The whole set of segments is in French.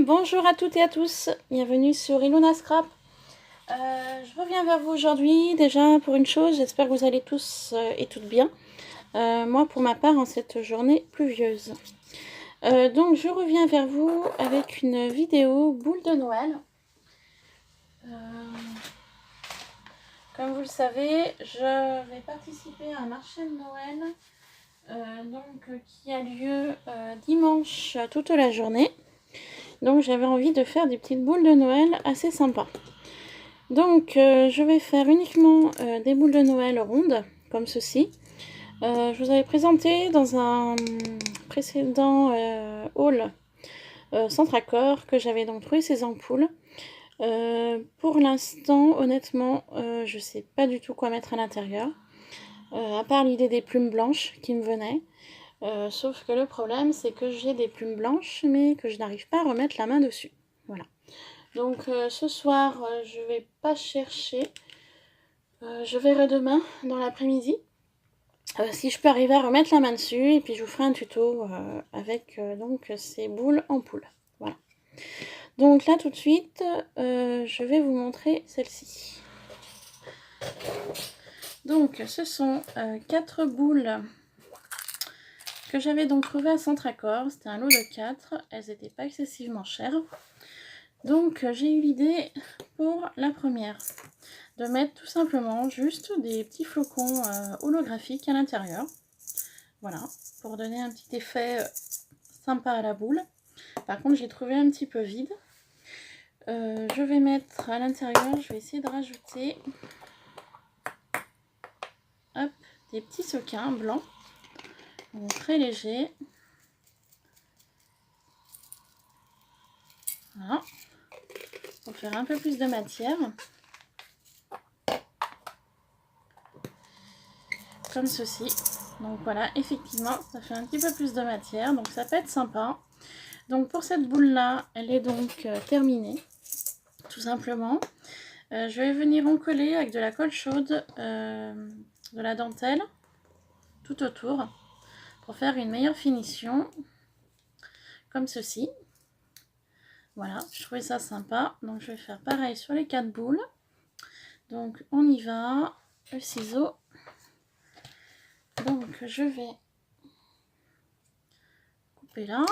bonjour à toutes et à tous, bienvenue sur Ilona Scrap. Je reviens vers vous aujourd'hui déjà pour une chose, j'espère que vous allez tous et toutes bien. Moi pour ma part en cette journée pluvieuse. Donc je reviens vers vous avec une vidéo boule de Noël. Comme vous le savez, je vais participer à un marché de Noël qui a lieu dimanche toute la journée. Donc j'avais envie de faire des petites boules de Noël assez sympas. Donc je vais faire uniquement des boules de Noël rondes, comme ceci. Je vous avais présenté dans un précédent haul Centracor que j'avais donc trouvé ces ampoules. Pour l'instant, honnêtement, je sais pas du tout quoi mettre à l'intérieur. À part l'idée des plumes blanches qui me venaient. Sauf que le problème, c'est que j'ai des plumes blanches, mais que je n'arrive pas à remettre la main dessus. Voilà. Donc ce soir, je vais pas chercher. Je verrai demain dans l'après-midi. Si je peux arriver à remettre la main dessus, et puis je vous ferai un tuto avec donc ces boules en poule. Voilà. Donc là tout de suite, je vais vous montrer celle-ci. Donc ce sont 4 boules que j'avais donc trouvé à Centracor. C'était un lot de 4, elles n'étaient pas excessivement chères. Donc j'ai eu l'idée pour la première de mettre tout simplement juste des petits flocons holographiques à l'intérieur. Voilà, pour donner un petit effet sympa à la boule. Par contre j'ai trouvé un petit peu vide. Je vais mettre à l'intérieur, je vais essayer de rajouter hop, des petits sequins blancs. Donc très légers. Voilà. Pour faire un peu plus de matière. Comme ceci. Donc voilà, effectivement, ça fait un petit peu plus de matière. Donc ça peut être sympa. Donc pour cette boule là, elle est donc terminée. Tout simplement. Je vais venir en coller avec de la colle chaude, de la dentelle, tout autour. Pour faire une meilleure finition. Comme ceci. Voilà, je trouvais ça sympa. Donc je vais faire pareil sur les 4 boules. Donc on y va. Le ciseau. Donc je vais couper là.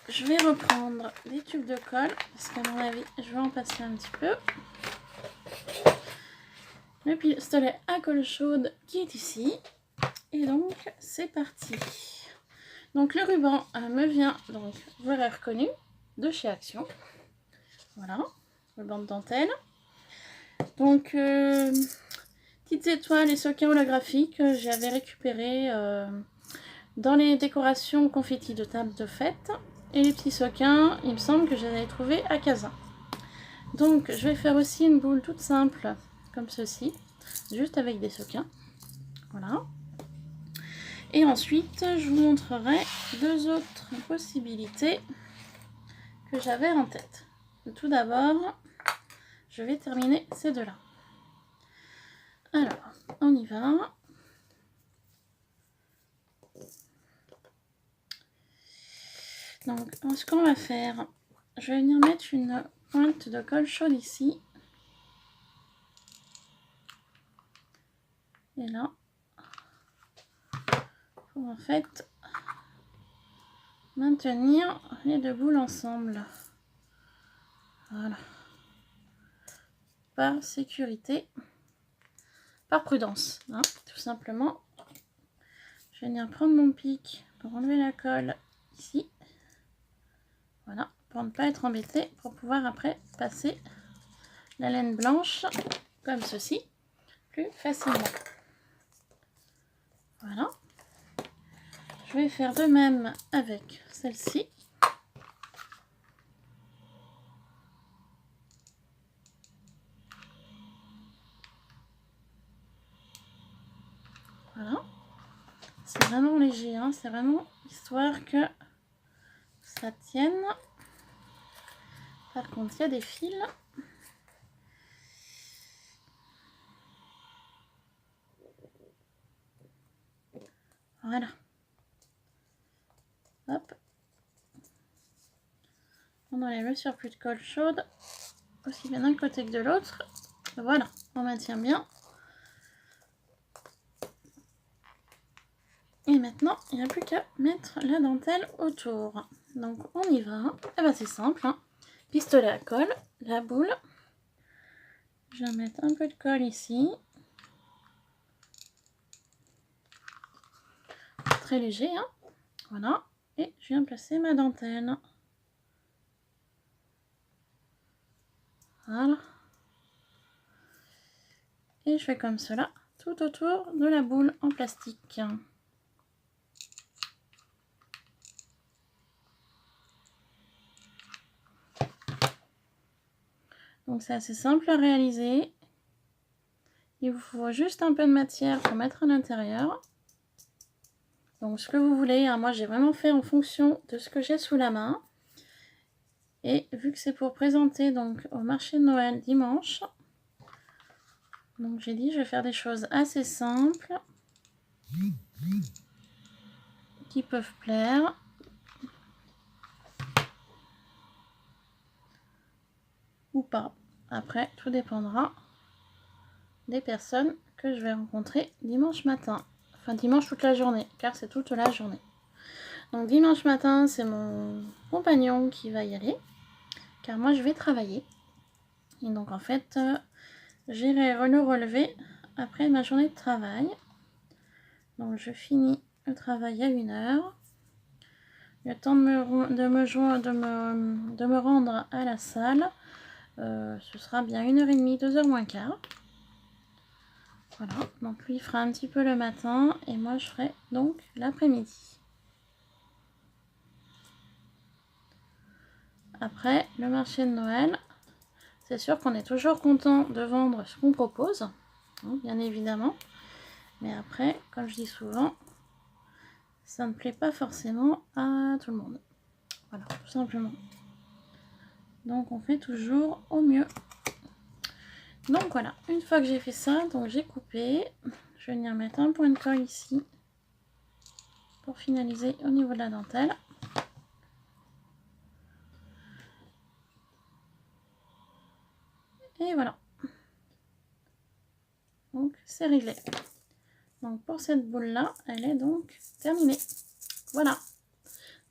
Je vais reprendre des tubes de colle parce qu'à mon avis je vais en passer un petit peu. Le pistolet à colle chaude qui est ici. Et donc c'est parti. Donc le ruban me vient, donc vous l'avez reconnu, de chez Action. Voilà, ruban de dentelle. Donc petites étoiles et sequins holographiques, j'avais récupéré dans les décorations confetti de table de fête. Et les petits sequins, il me semble que je les avais trouvés à Casa. Donc je vais faire aussi une boule toute simple, comme ceci, juste avec des sequins. Voilà. Et ensuite, je vous montrerai 2 autres possibilités que j'avais en tête. Tout d'abord, je vais terminer ces 2-là. Alors, on y va. Donc, ce qu'on va faire, je vais venir mettre une pointe de colle chaude ici. Et là, pour en fait maintenir les 2 boules ensemble. Voilà. Par sécurité, par prudence, hein, tout simplement. Je vais venir prendre mon pic pour enlever la colle ici. Voilà, pour ne pas être embêté, pour pouvoir après passer la laine blanche comme ceci, plus facilement. Voilà. Je vais faire de même avec celle-ci. Voilà. C'est vraiment léger, hein, c'est vraiment histoire que ça tienne. Par contre, il y a des fils. Voilà. Hop. On enlève le surplus de colle chaude, aussi bien d'un côté que de l'autre. Voilà, on maintient bien. Et maintenant, il n'y a plus qu'à mettre la dentelle autour. Donc on y va. Et ben c'est simple, hein. Pistolet à colle, la boule. Je vais mettre un peu de colle ici. Très léger, hein. Voilà. Et je viens placer ma dentelle. Voilà. Et je fais comme cela tout autour de la boule en plastique. Donc c'est assez simple à réaliser. Il vous faut juste un peu de matière pour mettre à l'intérieur. Donc ce que vous voulez, hein, moi j'ai vraiment fait en fonction de ce que j'ai sous la main. Et vu que c'est pour présenter donc au marché de Noël dimanche, donc j'ai dit je vais faire des choses assez simples qui peuvent plaire. Ou pas. Après, tout dépendra des personnes que je vais rencontrer dimanche matin. Enfin dimanche toute la journée, car c'est toute la journée. Donc dimanche matin, c'est mon compagnon qui va y aller, car moi je vais travailler. Et donc en fait, j'irai le relever après ma journée de travail. Donc je finis le travail à 1h. Le temps de me rendre à la salle, ce sera bien 1h30, 2h moins quart. Voilà, donc lui il fera un petit peu le matin et moi je ferai donc l'après-midi. Après le marché de Noël, c'est sûr qu'on est toujours content de vendre ce qu'on propose, hein, bien évidemment. Mais après, comme je dis souvent, ça ne plaît pas forcément à tout le monde. Voilà, tout simplement. Donc on fait toujours au mieux. Donc voilà, une fois que j'ai fait ça, donc j'ai coupé. Je vais venir mettre un point de colle ici pour finaliser au niveau de la dentelle. Et voilà. Donc c'est réglé. Donc pour cette boule là, elle est donc terminée. Voilà.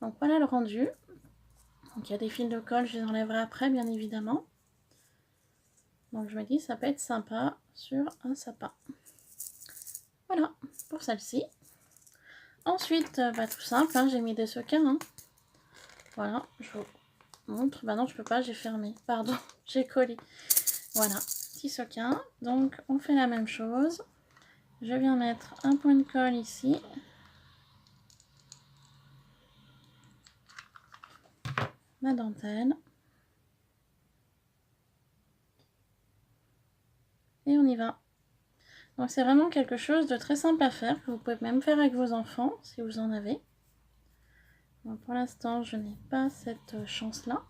Donc voilà le rendu. Donc il y a des fils de colle, je les enlèverai après bien évidemment. Donc je me dis ça peut être sympa sur un sapin. Voilà pour celle-ci. Ensuite, tout simple, hein, j'ai mis des sequins. Hein. Voilà, je vous montre. Bah non, je peux pas, j'ai fermé. Pardon, j'ai collé. Voilà, petit sequin. Donc on fait la même chose. Je viens mettre un point de colle ici. Ma dentelle. Et on y va. Donc c'est vraiment quelque chose de très simple à faire, que vous pouvez même faire avec vos enfants, si vous en avez. Donc pour l'instant, je n'ai pas cette chance-là.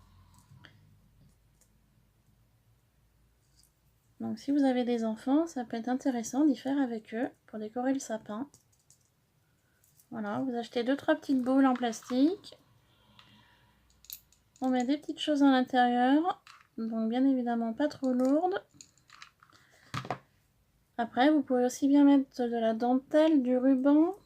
Donc si vous avez des enfants, ça peut être intéressant d'y faire avec eux pour décorer le sapin. Voilà, vous achetez 2-3 petites boules en plastique. On met des petites choses à l'intérieur, donc bien évidemment pas trop lourdes. Après, vous pouvez aussi bien mettre de la dentelle, du ruban.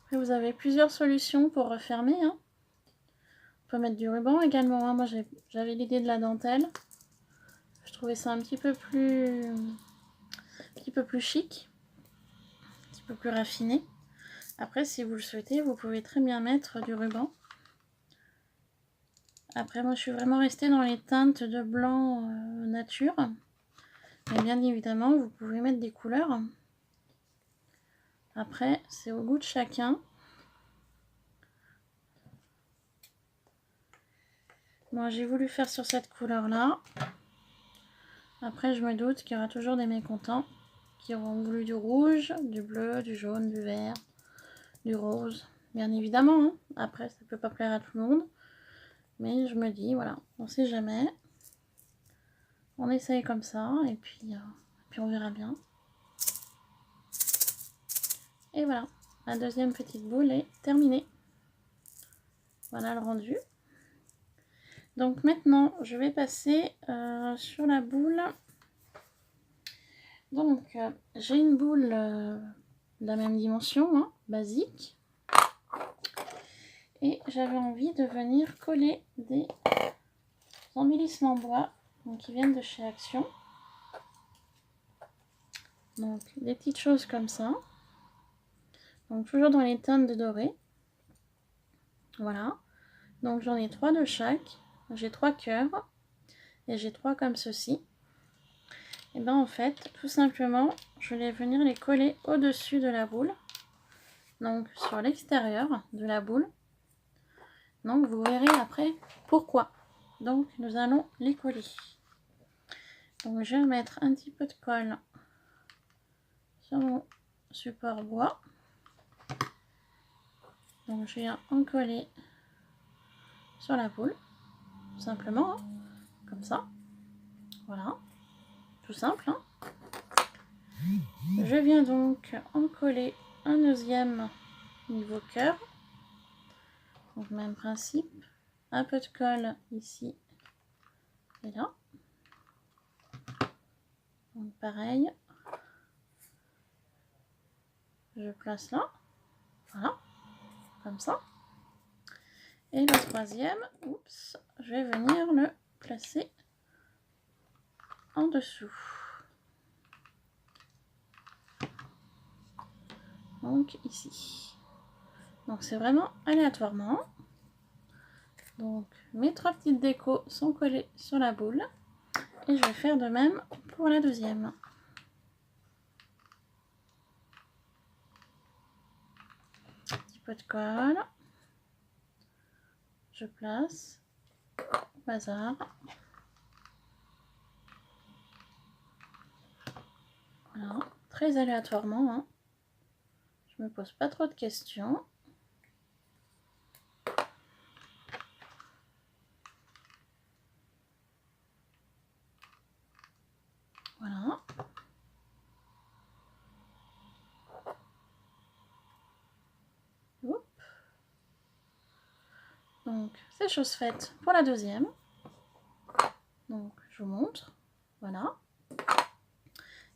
Après, vous avez plusieurs solutions pour refermer. Hein. On peut mettre du ruban également. Hein. Moi, j'avais l'idée de la dentelle. Je trouvais ça un petit peu plus chic, un petit peu plus raffiné. Après, si vous le souhaitez, vous pouvez très bien mettre du ruban. Après, moi, je suis vraiment restée dans les teintes de blanc nature. Mais bien évidemment, vous pouvez mettre des couleurs. Après, c'est au goût de chacun. Moi, j'ai voulu faire sur cette couleur-là. Après, je me doute qu'il y aura toujours des mécontents qui auront voulu du rouge, du bleu, du jaune, du vert, du rose. Bien évidemment, hein. Après, ça peut pas plaire à tout le monde. Mais je me dis, voilà, on sait jamais. On essaye comme ça et puis on verra bien. Et voilà. ma deuxième petite boule est terminée. Voilà le rendu. Donc maintenant, je vais passer sur la boule. Donc, j'ai une boule de la même dimension, hein, basique. Et j'avais envie de venir coller des embellissements bois, donc qui viennent de chez Action. Donc, des petites choses comme ça. Donc, toujours dans les teintes de doré. Voilà. Donc, j'en ai 3 de chaque. J'ai 3 cœurs. Et j'ai 3 comme ceci. Et ben en fait, tout simplement, je vais venir les coller au-dessus de la boule. Donc, sur l'extérieur de la boule. Donc, vous verrez après pourquoi. Donc, nous allons les coller. Donc, je vais mettre un petit peu de colle sur mon support bois. Donc, je viens en coller sur la boule, tout simplement, hein, comme ça. Voilà, tout simple. Hein. Je viens donc en coller un deuxième niveau cœur. Donc, même principe. Un peu de colle ici et là. Donc, pareil. Je place là. Voilà, comme ça. Et le troisième, oups, je vais venir le placer en dessous. Donc ici. Donc c'est vraiment aléatoirement. Donc mes 3 petites décos sont collées sur la boule. Et je vais faire de même pour la deuxième. Un petit peu de colle. Je place. Bazar. Voilà. Très aléatoirement. Hein. Je me pose pas trop de questions. Voilà. Oups. Donc, c'est chose faite pour la deuxième. Donc, je vous montre. Voilà.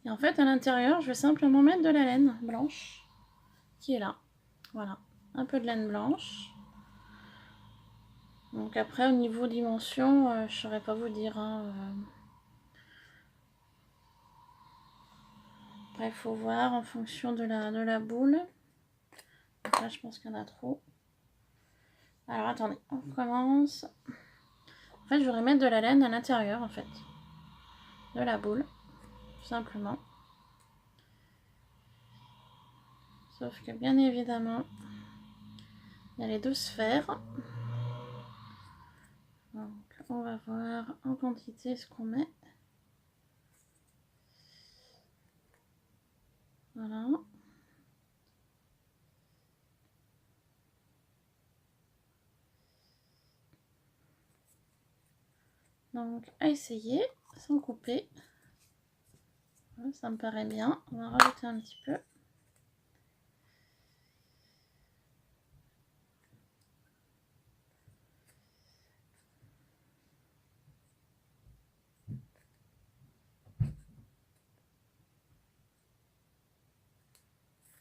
Et en fait, à l'intérieur, je vais simplement mettre de la laine blanche qui est là. Voilà. Un peu de laine blanche. Donc après, au niveau dimension, je ne saurais pas vous dire. Hein, Après, il faut voir en fonction de la boule. Donc là, je pense qu'il y en a trop. Alors, attendez. On commence. En fait, je voudrais mettre de la laine à l'intérieur, en fait. De la boule. Tout simplement. Sauf que, bien évidemment, il y a les 2 sphères. Donc, on va voir en quantité ce qu'on met. Voilà. Donc, à essayer, sans couper. Voilà, ça me paraît bien. On va rajouter un petit peu.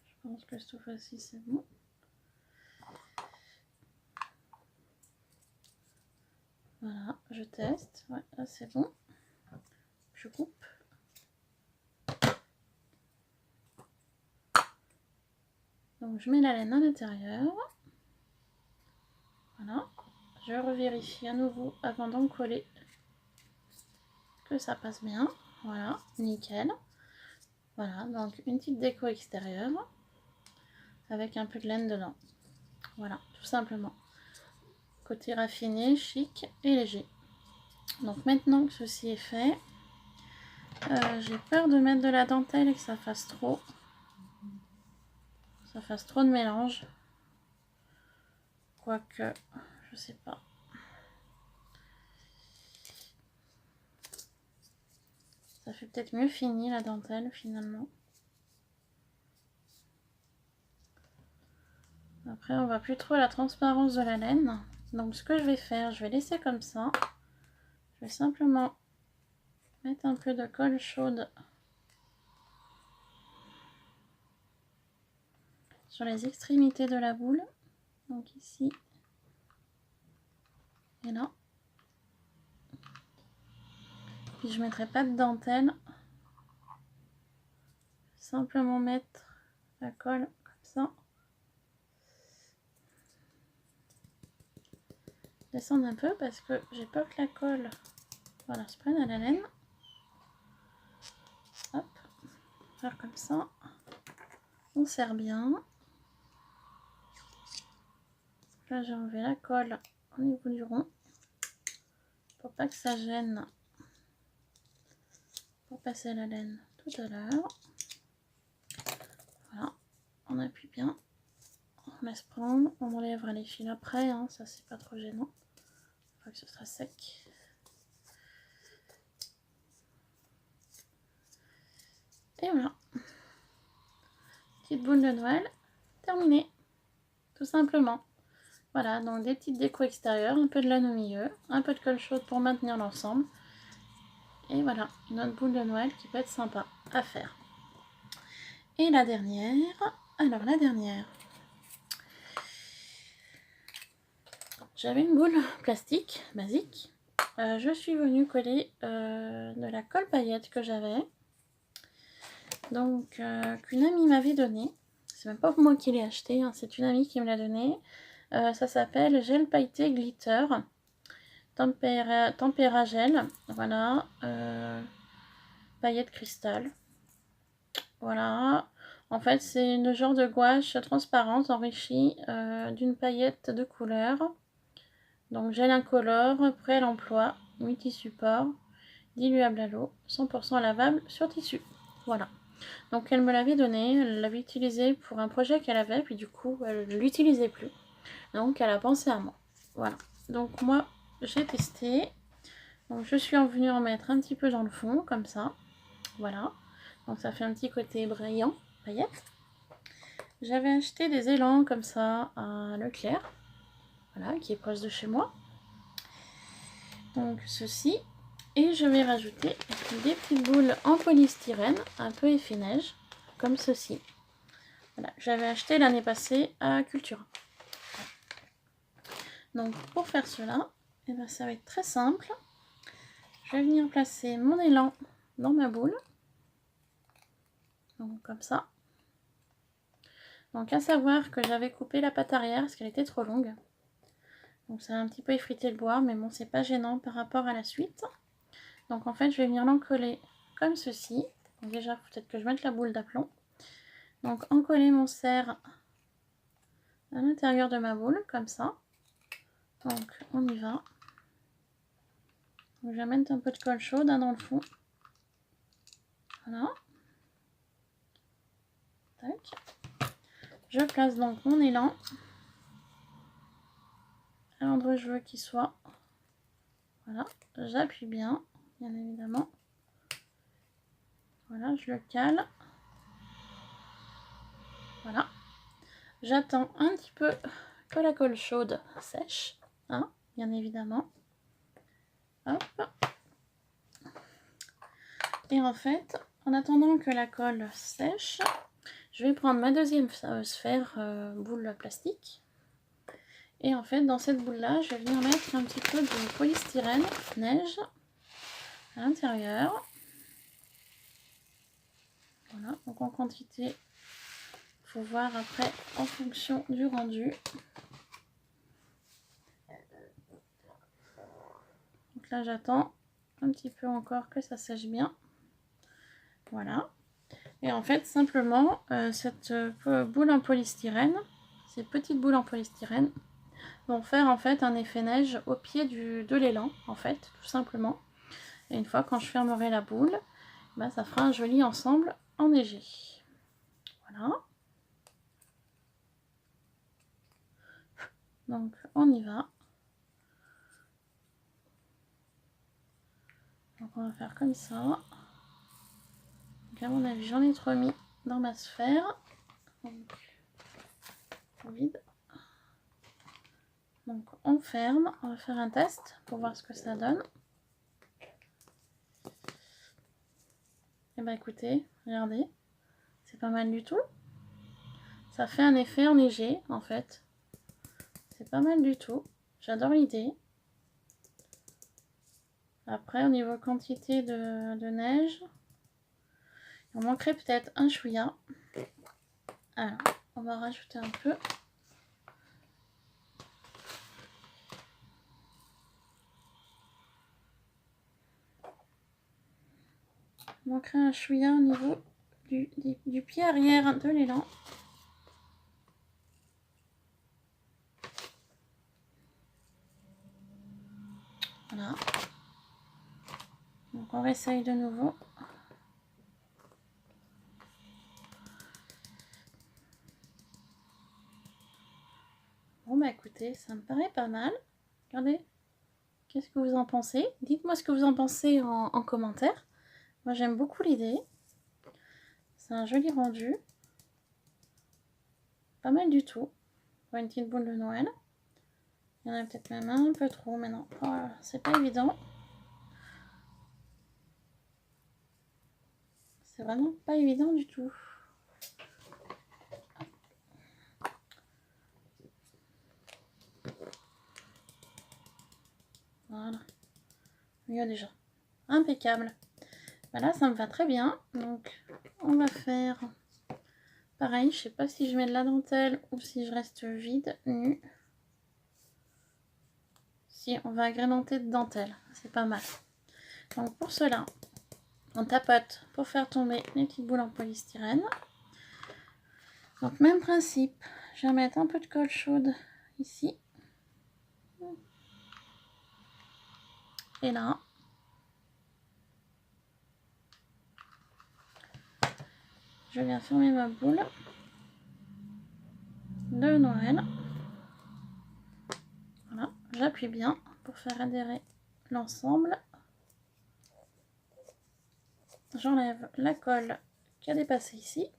Je pense que cette fois-ci, c'est bon. Voilà, je teste. Ouais, là, c'est bon. Je coupe. Donc, je mets la laine à l'intérieur. Voilà. Je revérifie à nouveau avant d'en coller que ça passe bien. Voilà, nickel. Voilà, donc une petite déco extérieure avec un peu de laine dedans. Voilà, tout simplement. Côté raffiné, chic et léger. Donc maintenant que ceci est fait, j'ai peur de mettre de la dentelle et que ça fasse trop. Ça fasse trop de mélange. Quoique, je sais pas. Ça fait peut-être mieux fini la dentelle finalement. Après, on voit plus trop la transparence de la laine. Donc, ce que je vais faire, je vais laisser comme ça. Je vais simplement mettre un peu de colle chaude sur les extrémités de la boule. Donc ici et là. Puis je ne mettrai pas de dentelle. Simplement mettre la colle comme ça. Descendre un peu parce que j'ai peur que la colle, voilà, se prenne à la laine. Hop, faire comme ça. On serre bien. Là j'ai enlevé la colle au niveau du rond pour pas que ça gêne pour passer la laine tout à l'heure. Voilà, on appuie bien, on laisse prendre, on enlèvera les fils après, hein, ça c'est pas trop gênant, une fois que ce sera sec. Et voilà, petite boule de Noël terminée, tout simplement. Voilà, donc des petites décos extérieures, un peu de laine au milieu, un peu de colle chaude pour maintenir l'ensemble. Et voilà, une autre boule de Noël qui peut être sympa à faire. Et la dernière, alors la dernière, j'avais une boule plastique basique. Je suis venue coller de la colle paillette que j'avais. Donc, qu'une amie m'avait donné. C'est même pas moi qui l'ai acheté, hein, c'est une amie qui me l'a donné. Ça s'appelle Gel Pailleté Glitter. Tempéra Gel. Voilà. Paillettes cristal. Voilà. En fait, c'est une genre de gouache transparente enrichie d'une paillette de couleur. Donc, gel incolore, prêt à l'emploi, multi-support, diluable à l'eau, 100% lavable sur tissu. Voilà. Donc, elle me l'avait donné, elle l'avait utilisé pour un projet qu'elle avait, puis du coup, elle ne l'utilisait plus. Donc, elle a pensé à moi. Voilà. Donc, moi, j'ai testé. Donc, je suis venue en mettre un petit peu dans le fond, comme ça. Voilà. Donc, ça fait un petit côté brillant, paillettes. J'avais acheté des élans comme ça à Leclerc. Voilà, qui est proche de chez moi. Donc, ceci. Et je vais rajouter des petites boules en polystyrène, un peu effet neige, comme ceci. Voilà, j'avais acheté l'année passée à Cultura. Donc pour faire cela, eh ben, ça va être très simple. Je vais venir placer mon élan dans ma boule. Donc comme ça. Donc à savoir que j'avais coupé la patte arrière parce qu'elle était trop longue. Donc ça a un petit peu effrité le bois, mais bon, c'est pas gênant par rapport à la suite. Donc en fait, je vais venir l'encoller comme ceci. Donc déjà, peut-être que je mette la boule d'aplomb. Donc encoller mon serre à l'intérieur de ma boule, comme ça. Donc on y va. Donc, je vais mettre un peu de colle chaude dans le fond. Voilà. Tac. Je place donc mon élan à l'endroit où je veux qu'il soit. Voilà. J'appuie bien, bien évidemment. Voilà, je le cale. Voilà. J'attends un petit peu que la colle chaude sèche, hein, bien évidemment. Hop. Et en fait, en attendant que la colle sèche, je vais prendre ma deuxième sphère boule plastique. Et en fait, dans cette boule-là, je vais venir mettre un petit peu de polystyrène neige à l'intérieur. Voilà, donc en quantité, il faut voir après en fonction du rendu. Donc là, j'attends un petit peu encore que ça sèche bien. Voilà. Et en fait, simplement, cette boule en polystyrène, ces petites boules en polystyrène, vont faire en fait un effet neige au pied de l'élan, en fait, tout simplement. Et une fois, quand je fermerai la boule, ben, ça fera un joli ensemble enneigé. Voilà. Donc, on y va. Donc, on va faire comme ça. Donc, à mon avis, j'en ai trop mis dans ma sphère. Donc, on vide. Donc on ferme, on va faire un test pour voir ce que ça donne. Et bah écoutez, regardez, c'est pas mal du tout. Ça fait un effet enneigé en fait. C'est pas mal du tout. J'adore l'idée. Après, au niveau quantité de neige, il manquerait peut-être un chouïa. Alors, on va rajouter un peu. Il manquerait un chouïa au niveau du pied arrière de l'élan. Voilà. Donc on réessaye de nouveau. Bon bah écoutez, ça me paraît pas mal. Regardez, qu'est-ce que vous en pensez? Dites-moi ce que vous en pensez en commentaire. Moi j'aime beaucoup l'idée. C'est un joli rendu. Pas mal du tout. Pour une petite boule de Noël. Il y en a peut-être même un peu trop, mais non. Oh, c'est pas évident. C'est vraiment pas évident du tout. Voilà. Mieux déjà. Impeccable. Voilà, ça me va très bien. Donc, on va faire pareil. Je sais pas si je mets de la dentelle ou si je reste vide, nu. Si, on va agrémenter de dentelle. C'est pas mal. Donc, pour cela, on tapote pour faire tomber les petites boules en polystyrène. Donc, même principe. Je vais mettre un peu de colle chaude ici. Et là. Je viens fermer ma boule de Noël. Voilà, j'appuie bien pour faire adhérer l'ensemble. J'enlève la colle qui a dépassé ici.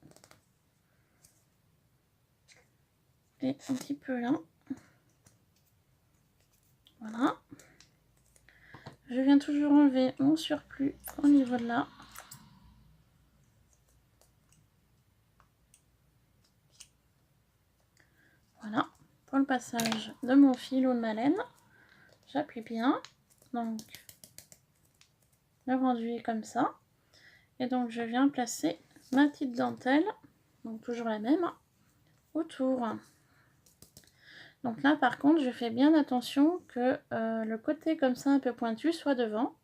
Et un petit peu là. Voilà. Je viens toujours enlever mon surplus au niveau de là. Voilà. Pour le passage de mon fil ou de ma laine, j'appuie bien. Donc, le rendu est comme ça. Et donc, je viens placer ma petite dentelle, donc toujours la même, autour. Donc là, par contre, je fais bien attention que le côté comme ça, un peu pointu, soit devant.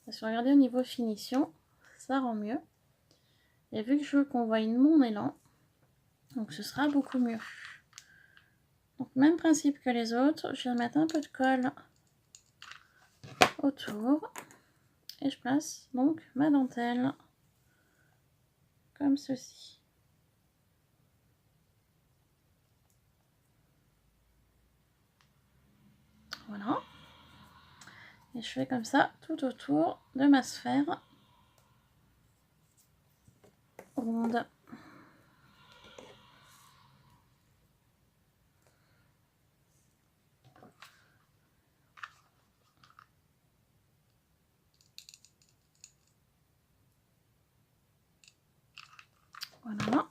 Parce que regardez, au niveau finition, ça rend mieux. Et vu que je veux qu'on voie mon élan, donc ce sera beaucoup mieux. Donc même principe que les autres, je vais mettre un peu de colle autour. Et je place donc ma dentelle comme ceci. Voilà. Et je fais comme ça tout autour de ma sphère ronde. Voilà.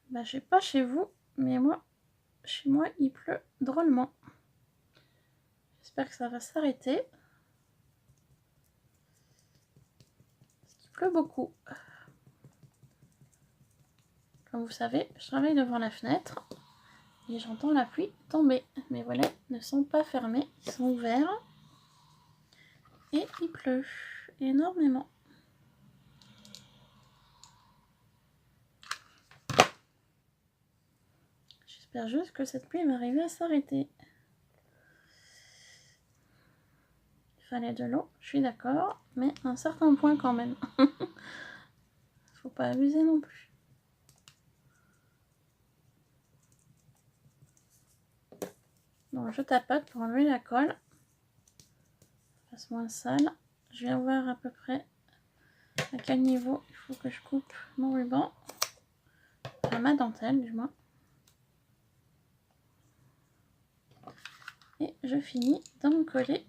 Bah, je sais pas chez vous, mais moi, chez moi, il pleut drôlement. J'espère que ça va s'arrêter. Parce qu'il pleut beaucoup. Comme vous savez, je travaille devant la fenêtre et j'entends la pluie tomber. Mes volets ne sont pas fermés, ils sont ouverts. Et il pleut énormément. J'espère juste que cette pluie va arriver à s'arrêter. Il fallait de l'eau, je suis d'accord, mais à un certain point quand même. Faut pas abuser non plus. Donc je tapote pour enlever la colle. Fasse moins sale. Je vais voir à peu près à quel niveau il faut que je coupe mon ruban. Enfin ma dentelle du moins. Et je finis d'en coller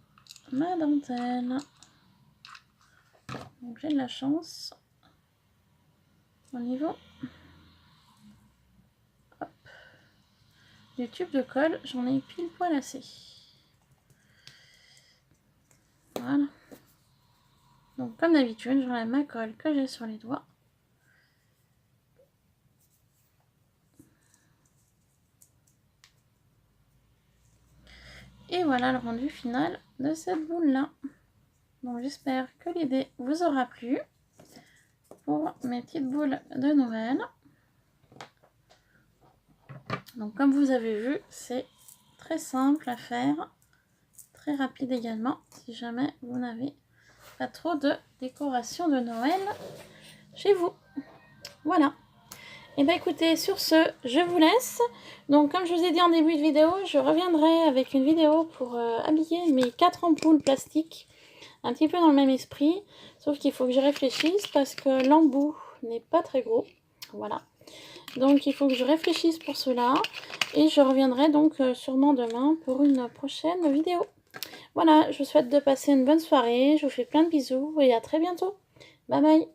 ma dentelle. Donc j'ai de la chance au niveau du tube de colle, j'en ai pile poil assez. Voilà. Donc comme d'habitude, j'enlève ma colle que j'ai sur les doigts. Et voilà le rendu final de cette boule là. Donc j'espère que l'idée vous aura plu pour mes petites boules de Noël. Donc comme vous avez vu, c'est très simple à faire, très rapide également, si jamais vous n'avez pas trop de décoration de Noël chez vous. Voilà. Et bien écoutez, sur ce, je vous laisse. Donc comme je vous ai dit en début de vidéo, je reviendrai avec une vidéo pour habiller mes 4 ampoules plastiques. Un petit peu dans le même esprit, sauf qu'il faut que je réfléchisse parce que l'embout n'est pas très gros. Voilà. Donc il faut que je réfléchisse pour cela. Et je reviendrai donc sûrement demain pour une prochaine vidéo. Voilà, je vous souhaite de passer une bonne soirée. Je vous fais plein de bisous et à très bientôt. Bye bye.